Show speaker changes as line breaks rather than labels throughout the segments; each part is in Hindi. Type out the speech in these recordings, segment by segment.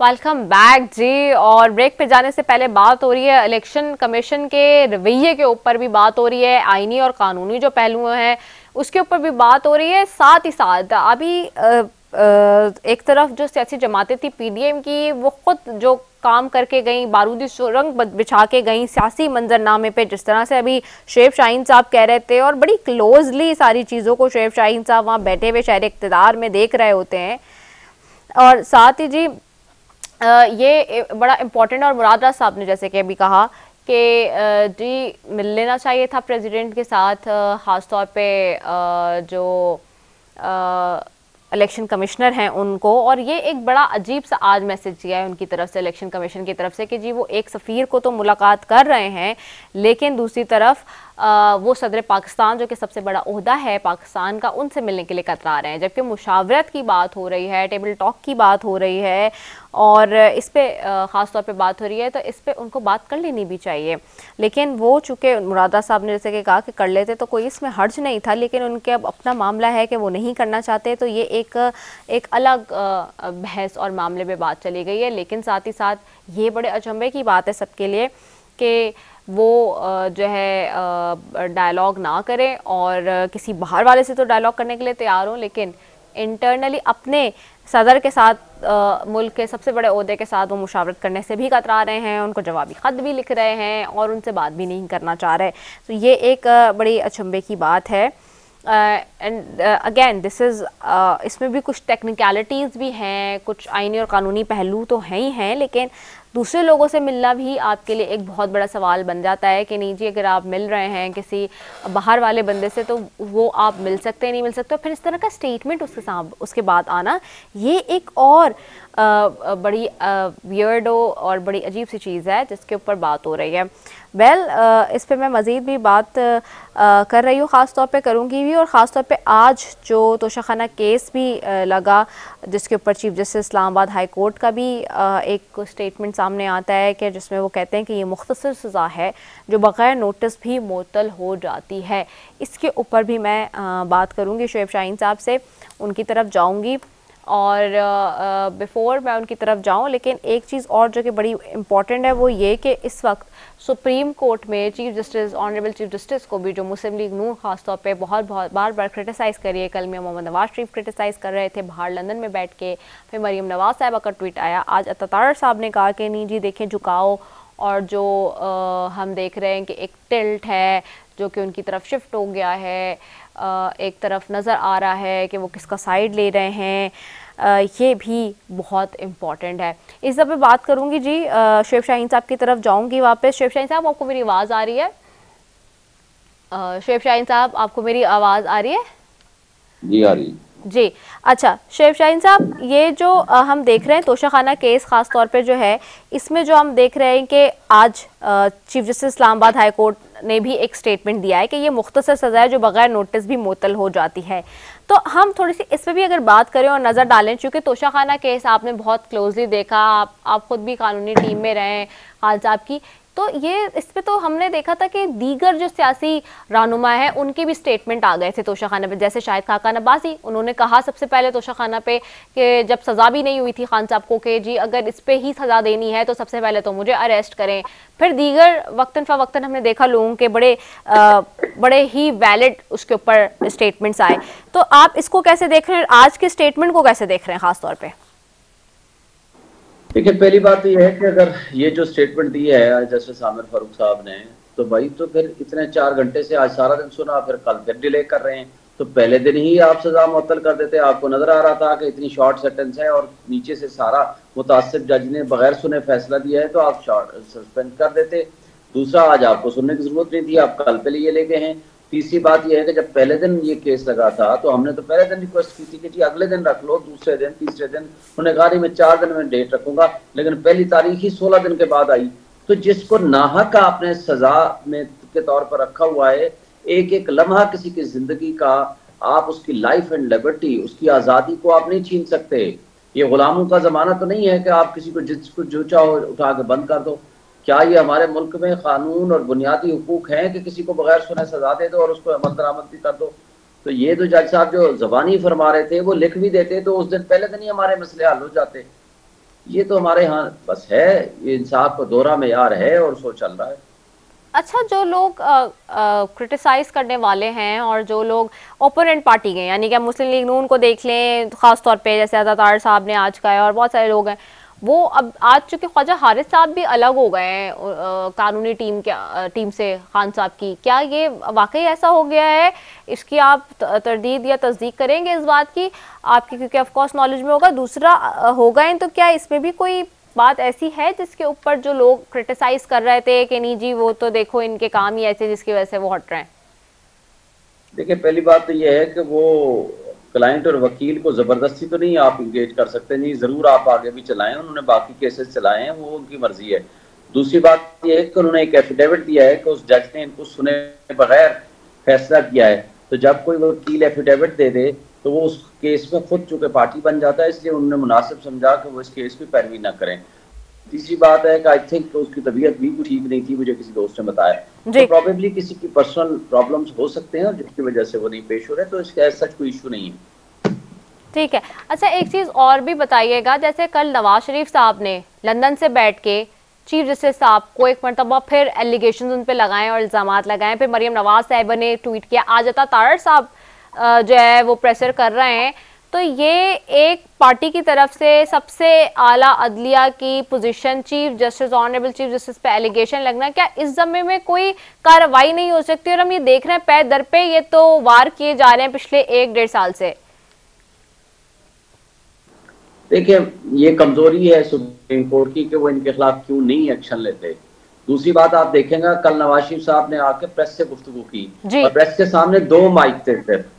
वेलकम बैक जी। और ब्रेक पे जाने से पहले बात हो रही है इलेक्शन कमीशन के रवैये के ऊपर भी बात हो रही है, आईनी और कानूनी जो पहलू हैं उसके ऊपर भी बात हो रही है। साथ ही साथ अभी एक तरफ जो सियासी जमातें थी पीडीएम की, वो खुद जो काम करके गई, बारूदी सुरंग बिछा के गई सियासी मंजरनामे पे, जिस तरह से अभी शोएब शाहीन साहब कह रहे थे और बड़ी क्लोजली सारी चीज़ों को शोएब शाहीन साहब वहाँ बैठे हुए शहर इक़्तिदार में देख रहे होते हैं। और साथ ही जी ये बड़ा इम्पोर्टेंट, और मुराद राज साहब ने जैसे कि अभी कहा कि जी मिल लेना चाहिए था प्रेसिडेंट के साथ, ख़ास तौर पे जो इलेक्शन कमिश्नर हैं उनको। और ये एक बड़ा अजीब सा आज मैसेज दिया है उनकी तरफ से, इलेक्शन कमीशन की तरफ से, कि जी वो एक सफ़ीर को तो मुलाकात कर रहे हैं लेकिन दूसरी तरफ वो सदर पाकिस्तान जो कि सबसे बड़ा ओहदा है पाकिस्तान का, उनसे मिलने के लिए कतरा रहे हैं। जबकि मुशावरत की बात हो रही है, टेबल टॉक की बात हो रही है और इस पर ख़ास तौर पे बात हो रही है, तो इस पर उनको बात कर लेनी भी चाहिए। लेकिन वो चूँकि मुरादा साहब ने जैसे कि कहा कि कर लेते तो कोई इसमें हर्ज नहीं था, लेकिन उनके अब अपना मामला है कि वो नहीं करना चाहते, तो ये एक अलग बहस और मामले में बात चली गई है। लेकिन साथ ही साथ ये बड़े अचंभे की बात है सबके लिए कि वो जो है डायलॉग ना करें और किसी बाहर वाले से तो डायलॉग करने के लिए तैयार हों, लेकिन इंटरनली अपने सदर के साथ मुल्क के सबसे बड़े ओहदे के साथ वो मुशावरत करने से भी कतरा रहे हैं, उनको जवाबी ख़त भी लिख रहे हैं और उनसे बात भी नहीं करना चाह रहे। तो ये एक बड़ी अचंभे की बात है। एंड अगेन दिस इज़ इसमें भी कुछ टेक्निकलिटीज़ भी हैं, कुछ आईनी और कानूनी पहलू तो हैं ही हैं, लेकिन दूसरे लोगों से मिलना भी आपके लिए एक बहुत बड़ा सवाल बन जाता है कि नहीं जी, अगर आप मिल रहे हैं किसी बाहर वाले बंदे से तो वो आप मिल सकते हैं नहीं मिल सकते, फिर इस तरह का स्टेटमेंट उसके बाद आना, ये एक और बड़ी वियर्डो और बड़ी अजीब सी चीज़ है जिसके ऊपर बात हो रही है। इस पे मैं मज़ीद भी बात कर रही हूँ, ख़ास तौर पे करूँगी भी, और ख़ास तौर पे आज जो तोशाखाना केस भी लगा जिसके ऊपर chief justice Islamabad high court का भी एक स्टेटमेंट सामने आता है कि जिसमें वो कहते हैं कि ये मुख्तसर सज़ा है जो बग़ैर नोटिस भी मुअत्तल हो जाती है। इसके ऊपर भी मैं बात करूँगी शोएब शाहीन साहब से, उनकी तरफ जाऊँगी। और बिफ़ोर मैं उनकी तरफ जाऊं, लेकिन एक चीज़ और जो कि बड़ी इम्पॉर्टेंट है वो ये कि इस वक्त सुप्रीम कोर्ट में chief justice, honourable chief justice को भी जो मुस्लिम लीग नून ख़ास तौर पे बहुत बार क्रिटिसाइज़ करी है, कल मियां मोहम्मद नवाज शरीफ क्रिटिसाइज़ कर रहे थे बाहर लंदन में बैठ के, फिर मरीम नवाज साहिबा का ट्वीट आया, आज अत्तातार साहब ने कहा कि नहीं जी देखें झुकाओ, और जो हम देख रहे हैं कि एक टिल्ट है जो कि उनकी तरफ शिफ्ट हो गया है, एक तरफ नज़र आ रहा है कि वो किसका साइड ले रहे हैं, ये भी बहुत इम्पॉर्टेंट है। इस सब पे बात करूँगी जी। शोएब शाहीन साहब की तरफ जाऊँगी वापस। शोएब शाहीन साहब, आपको मेरी आवाज़ आ रही है? शोएब शाहीन साहब, आपको मेरी आवाज़ आ रही है?
जी आ रही
जी। अच्छा शोएब शाहीन साहब, ये जो हम देख रहे हैं तोशाखाना केस ख़ास तौर पे जो है, इसमें जो हम देख रहे हैं कि आज chief justice Islamabad high court ने भी एक स्टेटमेंट दिया है कि ये मुख्तसर सज़ा है जो बगैर नोटिस भी मुअत्तल हो जाती है। तो हम थोड़ी सी इस पर भी अगर बात करें और नज़र डालें, चूँकि तोशाखाना केस आपने बहुत क्लोजली देखा, आप खुद भी कानूनी टीम में रहे खान साहब की, तो ये इस पे तो हमने देखा था कि दीगर जो सियासी रहनुमा है उनके भी स्टेटमेंट आ गए थे तोशाखाना पे, जैसे शाहिद खाकान अब्बासी, उन्होंने कहा सबसे पहले तोशाखाना पे कि जब सज़ा भी नहीं हुई थी खान साहब को कि जी अगर इस पे ही सज़ा देनी है तो सबसे पहले तो मुझे अरेस्ट करें। फिर दीगर वक्तन फ़वक्तन हमने देखा लोगों के बड़े ही वैलिड उसके ऊपर स्टेटमेंट्स आए। तो आप इसको कैसे देख रहे हैं, आज के स्टेटमेंट को कैसे देख रहे हैं खास तौर पर?
देखिए, पहली बात तो यह है कि अगर ये जो स्टेटमेंट दी है जस्टिस आमिर फारूक साहब ने, तो भाई तो फिर इतने 4 घंटे से आज सारा दिन सुना, फिर कल फिर डिले कर रहे हैं, तो पहले दिन ही आप सजा मुअत्तल कर देते। आपको नजर आ रहा था कि इतनी शॉर्ट सेंटेंस है और नीचे से सारा मुतासिर जज ने बगैर सुने फैसला दिया है, तो आप शॉर्ट सस्पेंड कर देते। दूसरा, आज आपको सुनने की जरूरत नहीं थी, आप कल पे लिए लेके हैं। तीसरी बात यह है कि जब पहले दिन ये केस लगा था तो हमने तो पहले दिन रिक्वेस्ट की थी कि जी अगले दिन रख लो, दूसरे दिन, तीसरे दिन। उन्होंने कहा मैं 4 दिन में डेट रखूंगा, लेकिन पहली तारीख ही 16 दिन के बाद आई। तो जिसको नाहक आपने सजा में के तौर पर रखा हुआ है, एक एक लम्हा किसी की जिंदगी का, आप उसकी लाइफ एंड लिबर्टी, उसकी आज़ादी को आप नहीं छीन सकते। ये गुलामों का ज़माना तो नहीं है कि आप किसी को जिसको जो चाहो उठा के बंद कर दो। क्या ये हमारे मुल्क में कानून और बुनियादी हुकूक हैं कि किसी को बगैर सुने सजा दे दो और उसको अमल दरामद भी कर दो? तो ये तो जज साहब जो जबानी फरमा रहे थे वो लिख भी देते तो उस दिन पहले दिन ही हमारे मसले हल हो जाते। ये तो हमारे यहाँ बस है, ये इंसाफ का दोहरा मेयार है और सो चल रहा है।
अच्छा, जो लोग क्रिटिसाइज करने वाले हैं और जो लोग ओपोनेंट पार्टी के, यानी कि मुस्लिम लीग नून को देख लें खास तौर पे, जैसे अज़ातार साहब ने आज कहा है और बहुत सारे लोग हैं, वो अब आज चूंकि ख्वाजा हारिस साहब भी अलग हो गए हैं कानूनी टीम से खान साहब की, क्या ये वाकई ऐसा हो गया है? इसकी आप तरदीद या तस्दीक करेंगे इस बात की आपकी, क्योंकि ऑफ कोर्स नॉलेज में होगा। दूसरा हो गए तो क्या इसमें भी कोई बात ऐसी है जिसके ऊपर जो लोग क्रिटिसाइज कर रहे थे कि नहीं जी वो तो देखो इनके काम ही ऐसे जिसकी वजह से वो हट रहे हैं?
देखिए, पहली बात तो ये है कि वो क्लाइंट और वकील को ज़बरदस्ती तो नहीं आप इंगेज कर सकते, नहीं ज़रूर आप आगे भी चलाएं, उन्होंने बाकी केसेस चलाए हैं, वो उनकी मर्जी है। दूसरी बात ये है कि उन्होंने एक एफिडेविट दिया है कि उस जज ने इनको सुने बगैर फैसला किया है। तो जब कोई वकील एफिडेविट दे दे तो वो उस केस में खुद चूंकि पार्टी बन जाता है, इसलिए उन्होंने मुनासिब समझा कि वो इस केस की पैरवी ना करें। तीसरी बात है कि आई थिंक तो उसकी तबीयत भी कुछ ठीक नहीं थी, मुझे किसी दोस्त ने बताया। तो प्रॉबेबली किसी की पर्सनल प्रॉब्लम्स हो सकते हैं जिसकी वजह से वो नहीं पेश हो रहे, तो इसका सच कोई इशू नहीं है।
ठीक है। अच्छा, एक चीज और भी बताइएगा, जैसे कल नवाज शरीफ साहब ने लंदन से बैठ के चीफ जस्टिस साहब को एक मरतबा फिर एलिगेशन उन पे लगाए और इल्जामात लगाए, फिर मरियम नवाज साहिबा ने ट्वीट किया, आज अता तारड़ साहब जो है वो प्रेशर कर रहे हैं। तो ये एक पार्टी की तरफ से सबसे आला अदलिया की position, chief justice, honourable chief justice पे एलिगेशन लगना, क्या इस जम्मे में कोई कार्रवाई नहीं हो सकती? और हम ये देख रहे हैं पैर दर पे ये तो वार किए जा रहे हैं पिछले 1-1.5 साल से।
देखिए, ये कमजोरी है सुप्रीम कोर्ट की कि वो इनके खिलाफ क्यों नहीं एक्शन लेते। दूसरी बात आप देखेंगे, कल नवाज शरीफ साहब ने आके प्रेस से गुफ्तगू की और प्रेस के सामने 2 माइक थे सिर्फ।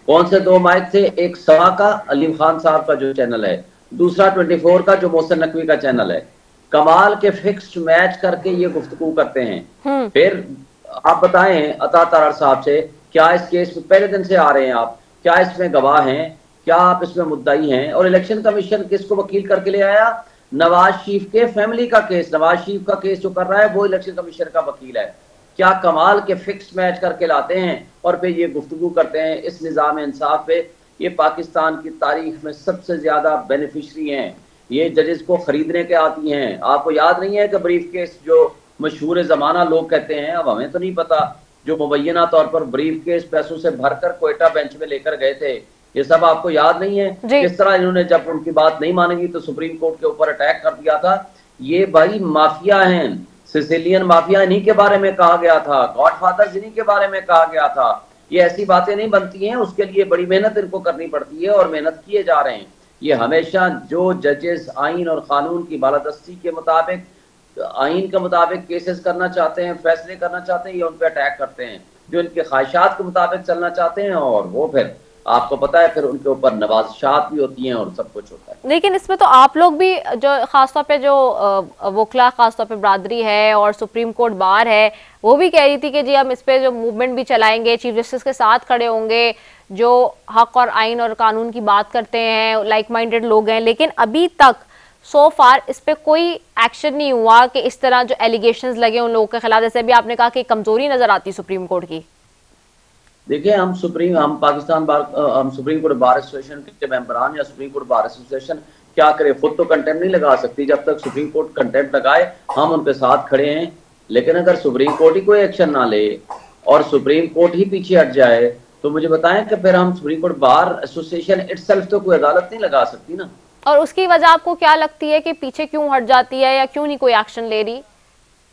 कौन से 2 माइक थे? एक सवा का अलीम खान साहब का जो चैनल है, दूसरा 24 का जो मोहसिन नकवी का चैनल है। कमाल के फिक्स्ड मैच करके ये गुफ्तगू करते हैं। फिर आप बताएं अता तारड़ साहब से, क्या इस केस में पहले दिन से आ रहे हैं आप? क्या इसमें गवाह हैं? क्या आप इसमें मुद्दाई हैं? और इलेक्शन कमीशन किसको वकील करके ले आया? नवाज शरीफ के फैमिली का केस, नवाज शरीफ का केस जो कर रहा है वो इलेक्शन कमीशन का वकील है। क्या कमाल के फिक्स मैच करके लाते हैं और फिर ये गुफ्तगू करते हैं इस निज़ाम इंसाफ पे। ये पाकिस्तान की तारीख में सबसे ज्यादा बेनिफिशरी हैं, ये जजेस को खरीदने के आती हैं। आपको याद नहीं है कि ब्रीफ केस जो मशहूर जमाना लोग कहते हैं, अब हमें तो नहीं पता, जो मुबैना तौर पर ब्रीफ केस पैसों से भरकर कोयटा बेंच में लेकर गए थे, ये सब आपको याद नहीं है? किस तरह इन्होंने जब उनकी बात नहीं मानेगी तो सुप्रीम कोर्ट के ऊपर अटैक कर दिया था। ये भाई माफिया हैं, सिसिलियन माफिया, इन्हीं के बारे में कहा गया था, गॉडफादर्स इन्हीं के बारे में कहा गया था। ये ऐसी बातें नहीं बनती हैं, उसके लिए बड़ी मेहनत इनको करनी पड़ती है और मेहनत किए जा रहे हैं। ये हमेशा जो जजेस आइन और कानून की बालादस्ती के मुताबिक, आइन के मुताबिक केसेस करना चाहते हैं, फैसले करना चाहते हैं, ये उन पर अटैक करते हैं। जो इनके ख्वाहिशात के मुताबिक चलना चाहते हैं और वो फिर आपको पता है फिर उनके ऊपर नवाज़शात भी होती हैं और सब कुछ होता है।
लेकिन इसमें तो आप लोग भी, जो खासतौर पे जो वकला खासतौर पे बरादरी है और सुप्रीम कोर्ट बार है, वो भी कह रही थी कि जी हम इस पे जो मूवमेंट भी चलाएंगे, चीफ जस्टिस के साथ खड़े होंगे, जो हक और आइन और कानून की बात करते हैं, लाइक माइंडेड लोग हैं। लेकिन अभी तक सो फार इस पे कोई एक्शन नहीं हुआ कि इस तरह जो एलिगेशंस लगे उन लोगों के खिलाफ, जैसे भी आपने कहा कि कमजोरी नजर आती सुप्रीम कोर्ट की।
देखिए, हम सुप्रीम कोर्ट बार एसोसिएशन के मेंबरान या सुप्रीम कोर्ट बार एसोसिएशन क्या करे? खुद तो कंटेम्प्ट नहीं लगा सकती। जब तक सुप्रीम कोर्ट कंटेम्प्ट लगाए हम उनके साथ खड़े हैं। लेकिन अगर सुप्रीम कोर्ट ही कोई एक्शन ना ले और सुप्रीम कोर्ट ही पीछे हट जाए तो मुझे बताएं कि फिर हम supreme court bar association itself तो कोई अदालत नहीं लगा सकती ना।
और उसकी वजह आपको क्या लगती है कि पीछे क्यों हट जाती है या क्यों नहीं कोई एक्शन ले रही?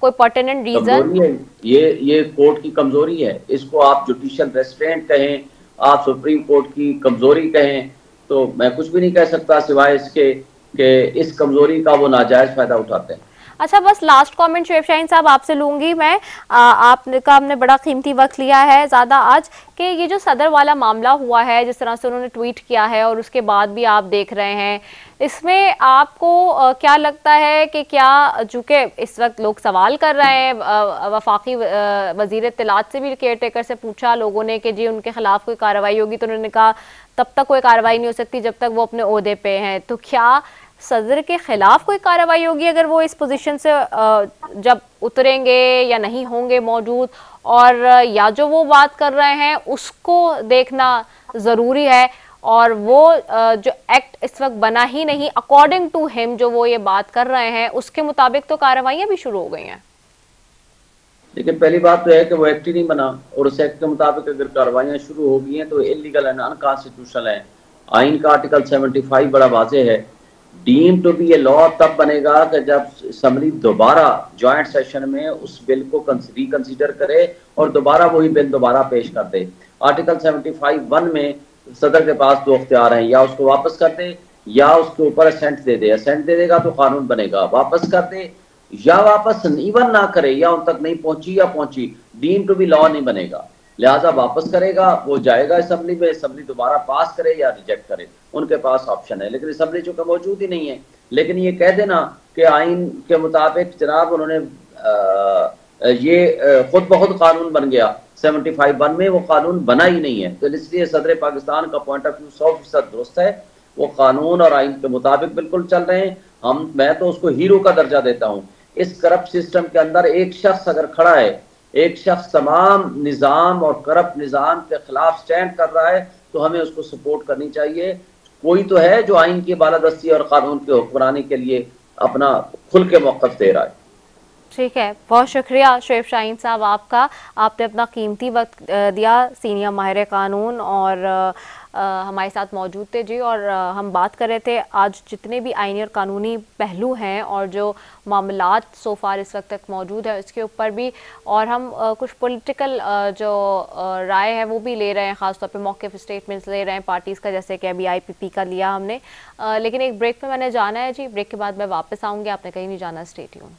कोई पर्टिनेंट रीजन?
ये कोर्ट की कमजोरी है। इसको आप जुडिशियल रेस्ट्रेंट कहें, आप सुप्रीम कोर्ट की कमजोरी कहें, तो मैं कुछ भी नहीं कह सकता सिवाय इसके कि इस कमजोरी का वो नाजायज फायदा उठाते हैं।
अच्छा, बस लास्ट कमेंट शुएब शाहीन साहब आपसे लूंगी मैं। आपने का हमने बड़ा कीमती वक्त लिया है ज़्यादा आज, कि ये जो सदर वाला मामला हुआ है, जिस तरह से उन्होंने ट्वीट किया है और उसके बाद भी आप देख रहे हैं, इसमें आपको क्या लगता है कि क्या, चूँकि इस वक्त लोग सवाल कर रहे हैं, वफाकी वज़ीर इत्तलात से भी, केयर टेकर से पूछा लोगों ने कि जी उनके खिलाफ कोई कार्रवाई होगी, तो उन्होंने कहा तब तक कोई कार्रवाई नहीं हो सकती जब तक वो अपने ओहदे पे हैं। तो क्या सदर के खिलाफ कोई कार्रवाई होगी अगर वो इस पोजीशन से जब उतरेंगे या नहीं होंगे मौजूद, और या जो वो बात कर रहे हैं उसको देखना ज़रूरी है? और वो जो एक्ट इस वक्त बना ही नहीं, अकॉर्डिंग टू हिम जो वो ये बात कर रहे हैं उसके मुताबिक तो कार्रवाइयां भी शुरू हो गई हैं।
लेकिन पहली बात तो है कि वो एक्ट ही नहीं बना, और उस एक्ट के मुताबिक अगर कार्रवाइयां शुरू हो गई हैं तो इलीगल एंड अनकॉन्स्टिट्यूशनल है। आइन का आर्टिकल 75 बड़ा वाजे है, deem to be a law तब बनेगा कि जब असम्बली दोबारा ज्वाइंट सेशन में उस बिल को रिकंसीडर करे और दोबारा वही बिल दोबारा पेश कर दे। आर्टिकल 75(1) में सदर के पास दो अख्तियार हैं, या उसको वापस कर दे या उसके ऊपर असेंट दे दे। असेंट दे देगा तो कानून बनेगा, वापस कर दे या वापस इवन ना करे या उन तक नहीं पहुंची या पहुंची, डीम टू बी लॉ नहीं बनेगा। लिहाजा वापस करेगा, वो जाएगा असम्बली में, असम्बली दोबारा पास करे या रिजेक्ट करे, उनके पास ऑप्शन है। लेकिन असम्बली चूंकि मौजूद ही नहीं है, लेकिन ये कह देना कि आइन के मुताबिक जनाब उन्होंने ये खुद ब खुद कानून बन गया 75(1) में, वो कानून बना ही नहीं है। तो इसलिए सदर पाकिस्तान का पॉइंट ऑफ व्यू 100% दुरुस्त है, वो कानून और आइन के मुताबिक बिल्कुल चल रहे हैं। मैं तो उसको हीरो का दर्जा देता हूँ। इस करप्ट सिस्टम के अंदर एक शख्स अगर खड़ा है, एक शख्स तमाम निज़ाम और करप्ट निज़ाम के खिलाफ स्टैंड कर रहा है, तो हमें उसको सपोर्ट करनी चाहिए। कोई तो है जो आइन की बालादस्ती और कानून के हुक्मरानी के लिए अपना खुल के मौक़िफ़ दे रहा है।
ठीक है, बहुत शुक्रिया शुएब शाहीन साहब आपका, आपने अपना कीमती वक्त दिया, सीनियर माहिर कानून और हमारे साथ मौजूद थे जी। और हम बात कर रहे थे आज जितने भी आईनी और कानूनी पहलू हैं और जो मामलात सो फार इस वक्त तक मौजूद है उसके ऊपर भी, और हम कुछ पॉलिटिकल जो राय है वो भी ले रहे हैं, ख़ासतौर पे मौक़िफ़ स्टेटमेंट्स ले रहे हैं पार्टीज़ का, जैसे कि अभी IPP का लिया हमने। लेकिन एक ब्रेक पे मैंने जाना है जी, ब्रेक के बाद मैं वापस आऊँगी, आपने कहीं नहीं जाना, स्टे ट्यून्ड।